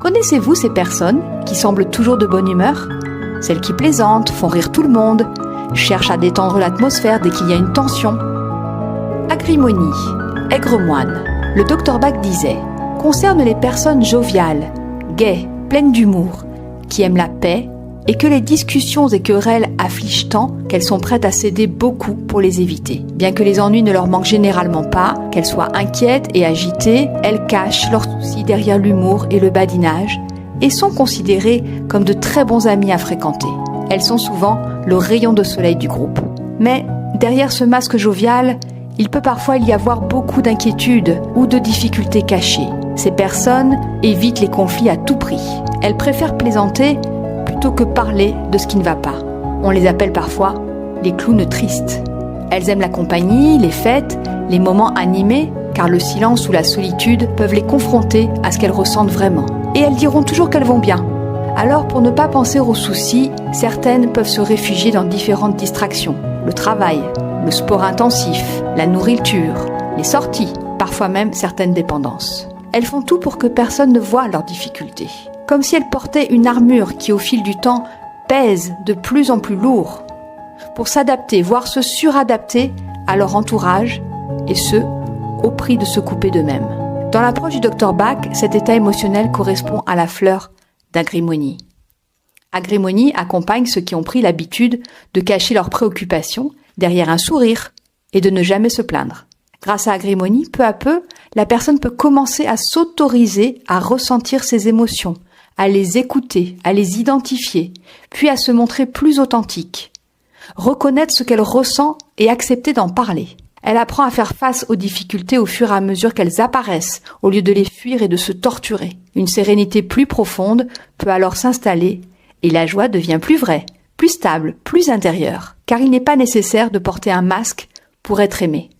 Connaissez-vous ces personnes qui semblent toujours de bonne humeur? Celles qui plaisantent, font rire tout le monde, cherchent à détendre l'atmosphère dès qu'il y a une tension. Acrimonie, aigre-moine, le Dr Bach disait, concerne les personnes joviales, gaies, pleines d'humour, qui aiment la paix et que les discussions et querelles affligent tant qu'elles sont prêtes à céder beaucoup pour les éviter. Bien que les ennuis ne leur manquent généralement pas, qu'elles soient inquiètes et agitées, elles cachent leurs soucis derrière l'humour et le badinage et sont considérées comme de très bons amis à fréquenter. Elles sont souvent le rayon de soleil du groupe. Mais derrière ce masque jovial, il peut parfois y avoir beaucoup d'inquiétudes ou de difficultés cachées. Ces personnes évitent les conflits à tout prix. Elles préfèrent plaisanter plutôt que parler de ce qui ne va pas. On les appelle parfois les clowns tristes. Elles aiment la compagnie, les fêtes, les moments animés, car le silence ou la solitude peuvent les confronter à ce qu'elles ressentent vraiment. Et elles diront toujours qu'elles vont bien. Alors, pour ne pas penser aux soucis, certaines peuvent se réfugier dans différentes distractions. Le travail, le sport intensif, la nourriture, les sorties, parfois même certaines dépendances. Elles font tout pour que personne ne voie leurs difficultés. Comme si elles portaient une armure qui, au fil du temps, pèse de plus en plus lourd, pour s'adapter, voire se suradapter à leur entourage, et ce, au prix de se couper d'eux-mêmes. Dans l'approche du Dr Bach, cet état émotionnel correspond à la fleur d'agrimonie. Agrimonie accompagne ceux qui ont pris l'habitude de cacher leurs préoccupations derrière un sourire et de ne jamais se plaindre. Grâce à Agrimonie, peu à peu, la personne peut commencer à s'autoriser à ressentir ses émotions, à les écouter, à les identifier, puis à se montrer plus authentique. Reconnaître ce qu'elle ressent et accepter d'en parler. Elle apprend à faire face aux difficultés au fur et à mesure qu'elles apparaissent, au lieu de les fuir et de se torturer. Une sérénité plus profonde peut alors s'installer et la joie devient plus vraie, plus stable, plus intérieure. Car il n'est pas nécessaire de porter un masque pour être aimé.